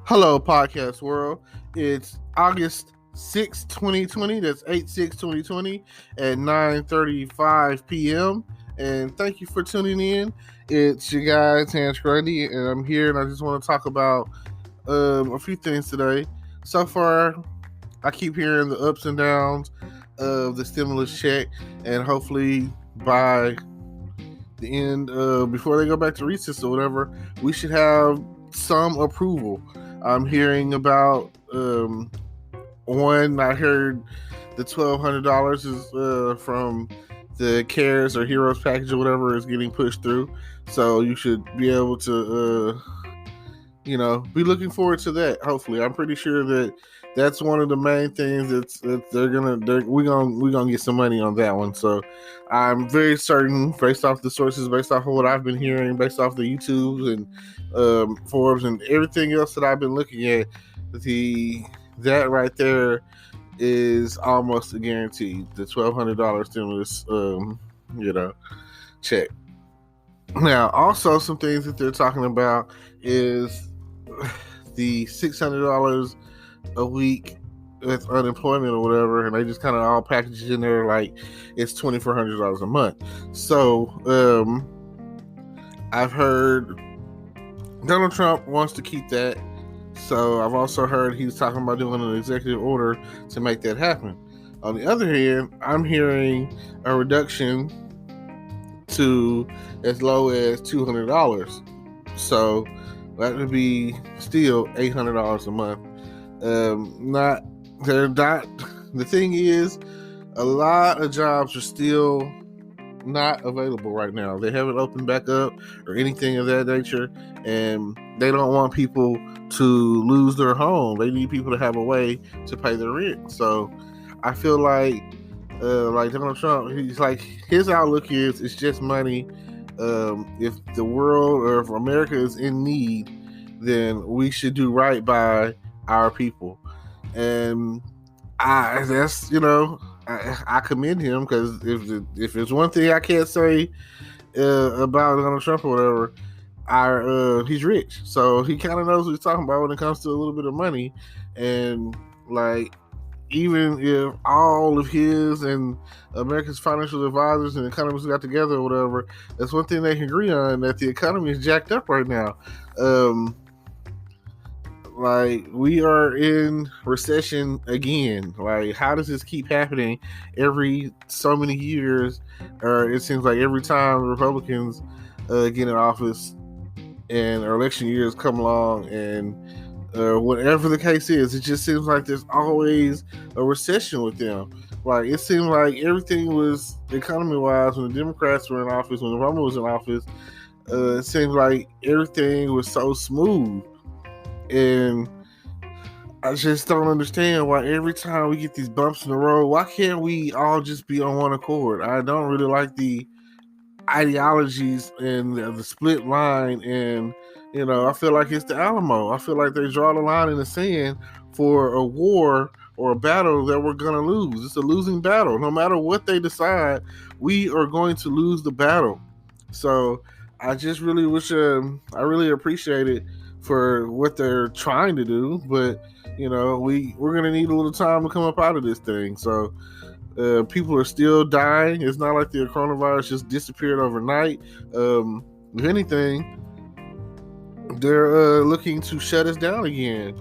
Hello, podcast world. It's August 6th, 2020. That's 8/6/2020 at 9:35 p.m. And thank you for tuning in. It's your guy, Terrence Grundy, and I'm here and I just want to talk about a few things today. So far, I keep hearing the ups and downs of the stimulus check, and hopefully by the end, before they go back to recess or whatever, we should have some approval. I'm hearing about one. I heard the $1,200 is from the CARES or Heroes package or whatever is getting pushed through. So you should be able to, be looking forward to that. Hopefully, I'm pretty sure that that's one of the main things that we're gonna get some money on that one. So I'm very certain, based off the sources, based off of what I've been hearing, based off the YouTubes and forums and everything else that I've been looking at, that right there is almost a guarantee. The $1,200 stimulus, check. Now, also some things that they're talking about is the $600 a week with unemployment or whatever, and they just kind of all package it in there like it's $2,400 a month. So I've heard Donald Trump wants to keep that. So I've also heard he's talking about doing an executive order to make that happen. On the other hand, I'm hearing a reduction to as low as $200. So that would be still $800 a month. The thing is, a lot of jobs are still not available right now. They haven't opened back up or anything of that nature, and they don't want people to lose their home. They need people to have a way to pay their rent. So I feel like Donald Trump, he's like, his outlook is it's just money. If the world or if America is in need, then we should do right by our people. And I commend him, because if there's one thing I can't say about Donald Trump or whatever, he's rich, so he kind of knows what he's talking about when it comes to a little bit of money. And like, even if all of his and America's financial advisors and economists got together or whatever, that's one thing they can agree on, that the economy is jacked up right now. Like, we are in recession again. Like, how does this keep happening every so many years? Or it seems like every time Republicans get in office and election years come along, and whatever the case is, it just seems like there's always a recession with them. Like, it seemed like everything was, economy-wise, when the Democrats were in office, when Obama was in office, it seemed like everything was so smooth. And I just don't understand why every time we get these bumps in the road, why can't we all just be on one accord? I don't really like the ideologies and the split line, and I feel like it's the Alamo. I feel like they draw the line in the sand for a war or a battle that we're going to lose. It's a losing battle. No matter what they decide, we are going to lose the battle. So I just really wish, I really appreciate it for what they're trying to do, but we're going to need a little time to come up out of this thing. So people are still dying. It's not like the coronavirus just disappeared overnight. If anything, they're looking to shut us down again,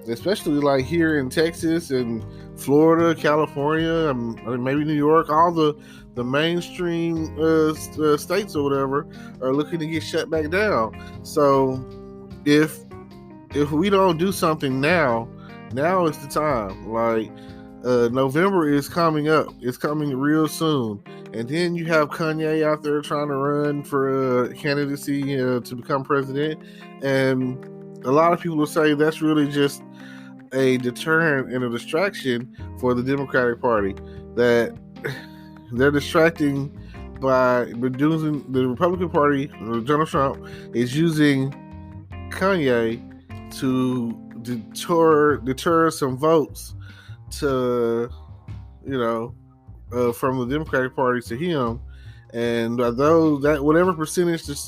especially like here in Texas and Florida, California, maybe New York. All the mainstream states or whatever are looking to get shut back down. So if we don't do something now is the time. Like, November is coming up. It's coming real soon. And then you have Kanye out there trying to run for candidacy to become president. And a lot of people will say that's really just a deterrent and a distraction for the Democratic Party. That they're distracting by using the Republican Party, Donald Trump is using Kanye to deter some votes to from the Democratic Party to him, And though that whatever percentage that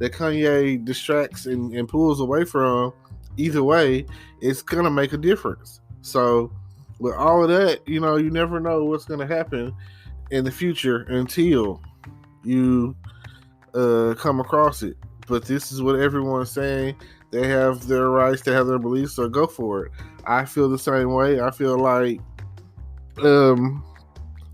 Kanye distracts and pulls away from, either way, it's gonna make a difference. So with all of that, you never know what's gonna happen in the future until you come across it. But this is what everyone's saying. They have their rights, they have their beliefs, so go for it. I feel the same way. I feel like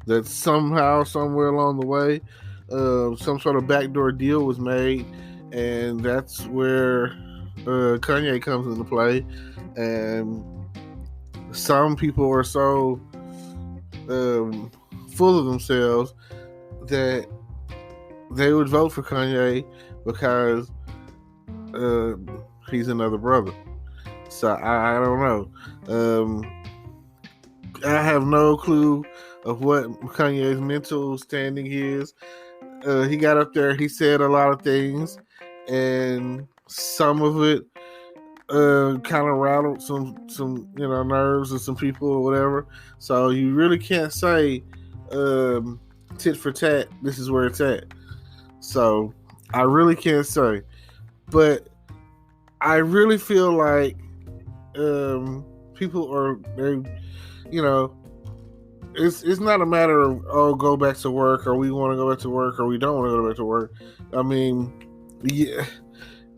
that somehow, somewhere along the way, some sort of backdoor deal was made, and that's where Kanye comes into play. And some people are so full of themselves that they would vote for Kanye because he's another brother. So I don't know. I have no clue of what Kanye's mental standing is. He got up there, he said a lot of things, and some of it kind of rattled some nerves of some people or whatever. So you really can't say tit for tat, this is where it's at. So I really can't say. But I really feel like people are, it's not a matter of, go back to work, or we want to go back to work, or we don't want to go back to work. I mean, yeah,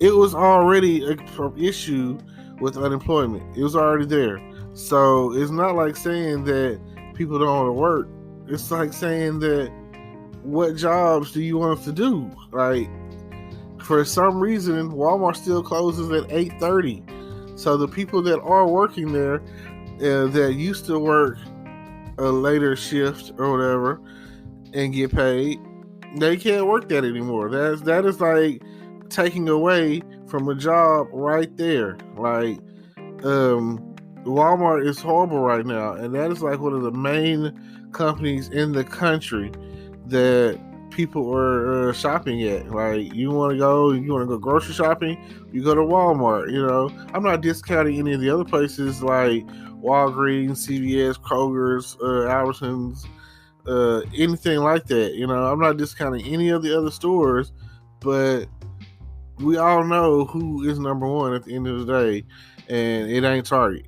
it was already an issue with unemployment. It was already there. So it's not like saying that people don't want to work. It's like saying that, what jobs do you want us to do? Like, for some reason, Walmart still closes at 8:30. So the people that are working there, that used to work a later shift or whatever and get paid, they can't work that anymore. That is like taking away from a job right there. Like, Walmart is horrible right now, and that is like one of the main companies in the country that people are shopping at. Like, you want to go grocery shopping, you go to Walmart. I'm not discounting any of the other places like Walgreens, CVS, Kroger's, Albertsons, anything like that. I'm not discounting any of the other stores, but we all know who is number one at the end of the day, and it ain't Target.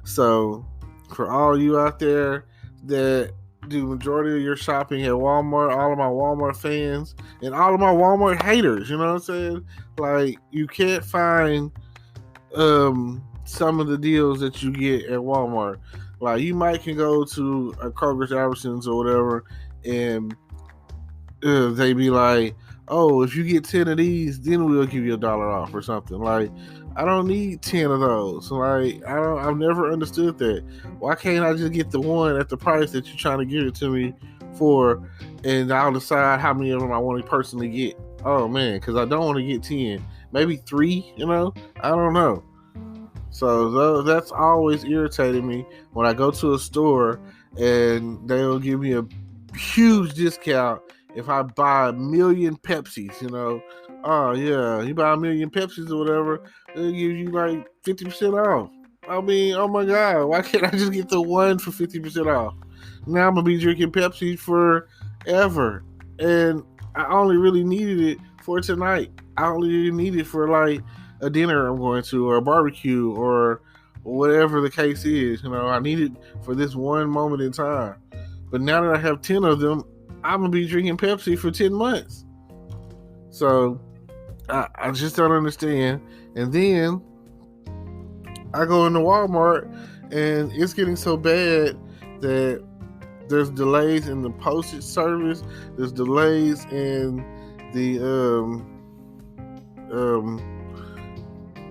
So for all you out there that do majority of your shopping at Walmart, all of my Walmart fans and all of my Walmart haters, you know what I'm saying? Like, you can't find some of the deals that you get at Walmart. Like, you might can go to a Kroger's, Albertsons, or whatever, and they be like, oh, if you get 10 of these, then we'll give you $1 off or something. Like, I don't need 10 of those. Like, I've never understood that. Why can't I just get the one at the price that you're trying to give it to me for, and I'll decide how many of them I want to personally get? Oh man, because I don't want to get 10, maybe 3. I don't know. So that's always irritated me when I go to a store and they'll give me a huge discount if I buy 1 million Pepsis. Oh yeah, you buy 1 million Pepsis or whatever, they'll give you like 50% off. I mean, oh my God, why can't I just get the one for 50% off? Now I'm gonna be drinking Pepsi forever, and I only really needed it for tonight. I only really need it for like a dinner I'm going to, or a barbecue, or whatever the case is. I need it for this one moment in time. But now that I have 10 of them, I'm gonna be drinking Pepsi for 10 months. So I just don't understand. And then I go into Walmart, and it's getting so bad that there's delays in the postage service. There's delays in the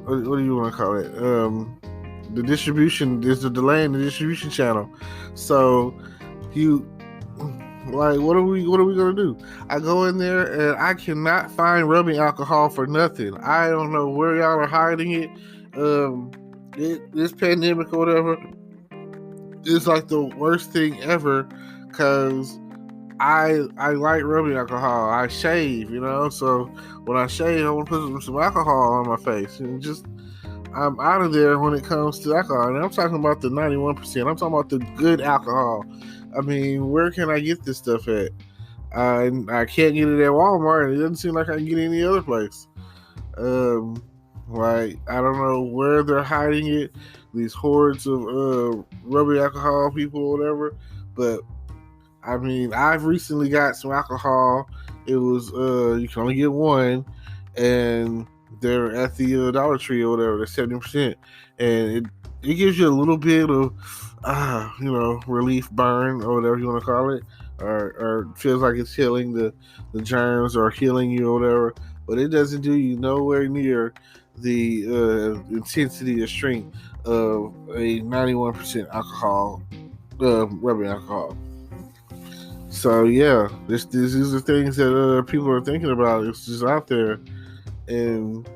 what do you want to call it? The distribution. There's a delay in the distribution channel. So what are we gonna do? I go in there and I cannot find rubbing alcohol for nothing. I don't know where y'all are hiding it. This pandemic or whatever is like the worst thing ever, because I like rubbing alcohol. I shave, so when I shave, I want to put some alcohol on my face, and just, I'm out of there when it comes to alcohol. And I'm talking about the 91%. I'm talking about the good alcohol. I mean, where can I get this stuff at? I can't get it at Walmart, and it doesn't seem like I can get it any other place. Like, I don't know where they're hiding it, these hordes of rubbing alcohol people or whatever. But I mean, I've recently got some alcohol. It was you can only get one, and they're at the Dollar Tree or whatever. They're 70%, and it gives you a little bit of relief burn or whatever you want to call it, or feels like it's healing the germs or healing you or whatever. But it doesn't do you nowhere near the intensity or strength of a 91% alcohol, rubbing alcohol. So yeah, these are things that people are thinking about. It's just out there, and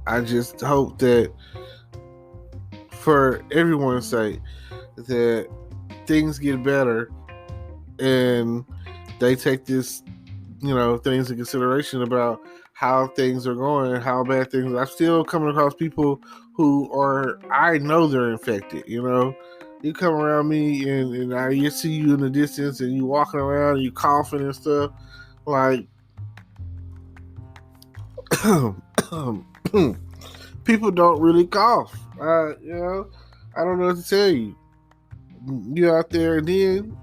I just hope that, for everyone's sake, that things get better and they take this, things in consideration about how things are going, how bad things are. I'm still coming across people who I know they're infected. You come around me and you see you in the distance and you walking around and you coughing and stuff. Like, people don't really cough. I don't know what to tell you. You're out there, and then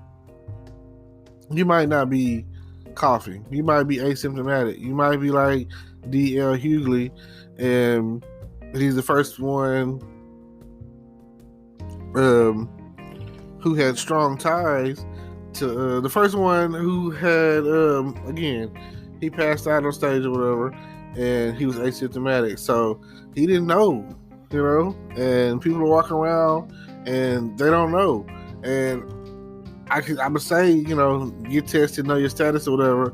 you might not be coughing. You might be asymptomatic. You might be like D.L. Hughley, and he's the first one who had strong ties to the first one who had again, he passed out on stage or whatever, and he was asymptomatic, so he didn't know, and people are walking around and they don't know. And I would say, get tested, know your status or whatever,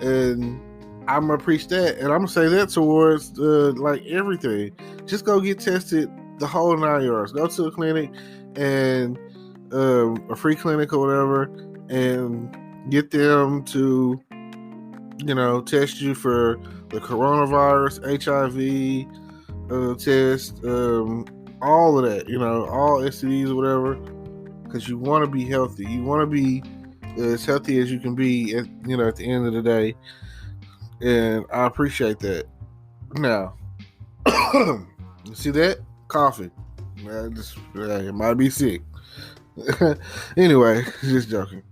and I'm gonna preach that, and I'm gonna say that towards like everything. Just go get tested, the whole 9 yards. Go to a clinic, and a free clinic or whatever, and get them to test you for the coronavirus, HIV test, all of that, all STDs or whatever, because you want to be healthy. You want to be as healthy as you can be at the end of the day, and I appreciate that. Now, you see that? Coughing. It might be sick. Anyway, just joking.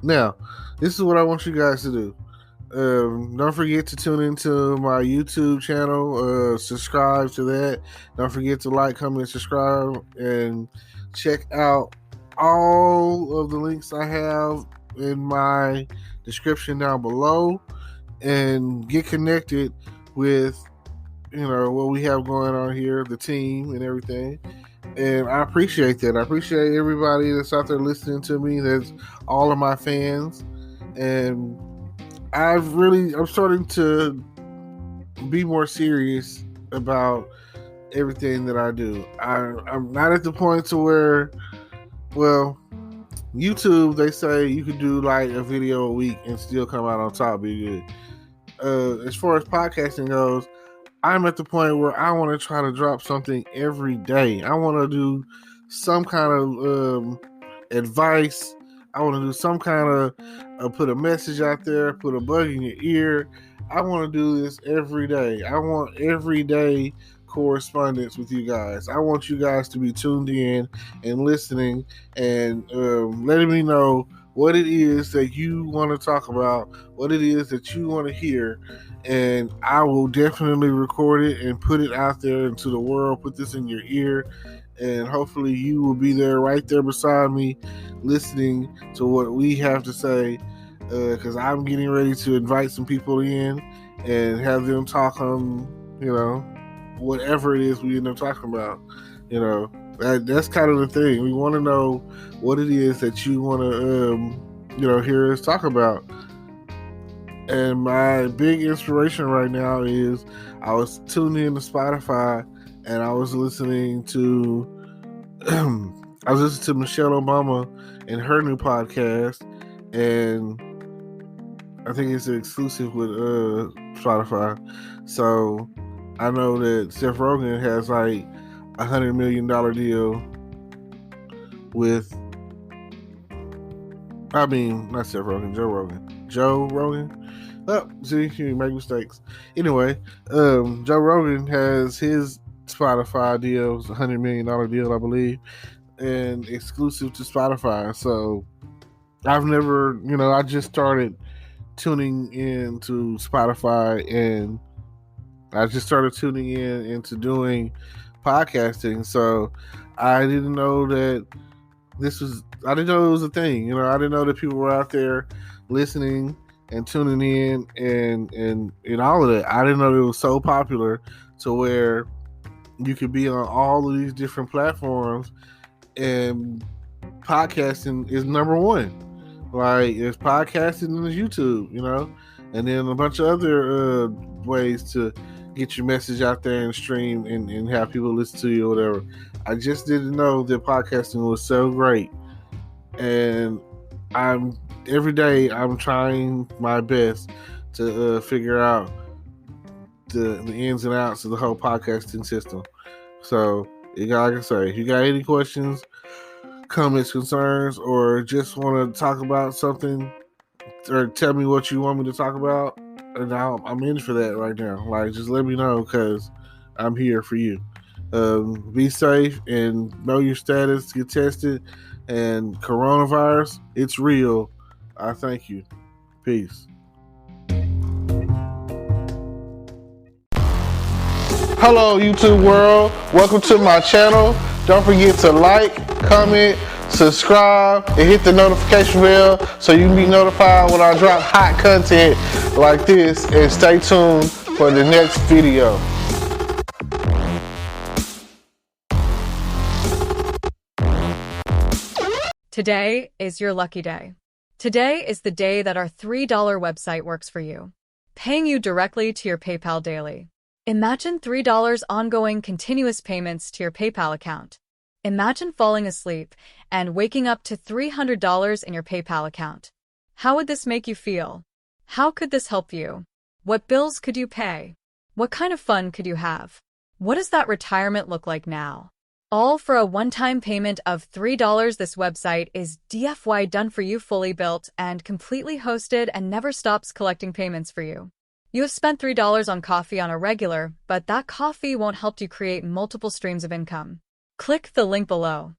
Now, this is what I want you guys to do. Don't forget to tune into my YouTube channel. Subscribe to that. Don't forget to like, comment, subscribe, and check out all of the links I have in my description down below, and get connected with what we have going on here, the team and everything. And I appreciate that. I appreciate everybody that's out there listening to me. That's all of my fans. And I'm starting to be more serious about everything that I do. I'm not at the point to where, well, YouTube, they say you could do like a video a week and still come out on top, be good. As far as podcasting goes, I'm at the point where I want to try to drop something every day. I want to do some kind of advice. I want to do some kind of put a message out there, put a bug in your ear. I want to do this every day. I want everyday correspondence with you guys. I want you guys to be tuned in and listening, and letting me know what it is that you want to talk about, what it is that you want to hear, and I will definitely record it and put it out there into the world, put this in your ear, and hopefully you will be there, right there beside me, listening to what we have to say, because I'm getting ready to invite some people in and have them talk on, whatever it is we end up talking about. That's kind of the thing. We want to know what it is that you want to, hear us talk about. And my big inspiration right now is I was tuned in to Spotify, and I was listening to Michelle Obama and her new podcast, and I think it's exclusive with Spotify. So I know that Seth Rogen has like $100 million deal with I mean, not Seth Rogen, Joe Rogan. Joe Rogan. Oh, see, you make mistakes. Anyway, Joe Rogan has his Spotify deal, it's $100 million deal, I believe, and exclusive to Spotify. So I've never, I just started tuning into Spotify, and I just started tuning in into doing podcasting. So I didn't know that I didn't know it was a thing. I didn't know that people were out there listening and tuning in and all of that. I didn't know it was so popular to where you could be on all of these different platforms, and podcasting is number one. Like, there's podcasting and there's YouTube, and then a bunch of other ways to get your message out there and stream and have people listen to you or whatever. I just didn't know that podcasting was so great, and every day I'm trying my best to figure out the ins and outs of the whole podcasting system. So, like I say, if you got any questions, comments, concerns, or just want to talk about something, or tell me what you want me to talk about, and I'm in for that right now. Like, just let me know, because I'm here for you. Be safe and know your status. Get tested. And coronavirus, it's real. I thank you. Peace. Hello, YouTube world. Welcome to my channel. Don't forget to like, comment, subscribe, and hit the notification bell so you can be notified when I drop hot content like this. And stay tuned for the next video. Today is your lucky day. Today is the day that our $3 website works for you, paying you directly to your PayPal daily. Imagine $3 ongoing continuous payments to your PayPal account. Imagine falling asleep and waking up to $300 in your PayPal account. How would this make you feel? How could this help you? What bills could you pay? What kind of fun could you have? What does that retirement look like now? All for a one-time payment of $3. This website is DFY done for you, fully built and completely hosted, and never stops collecting payments for you. You have spent $3 on coffee on a regular, but that coffee won't help you create multiple streams of income. Click the link below.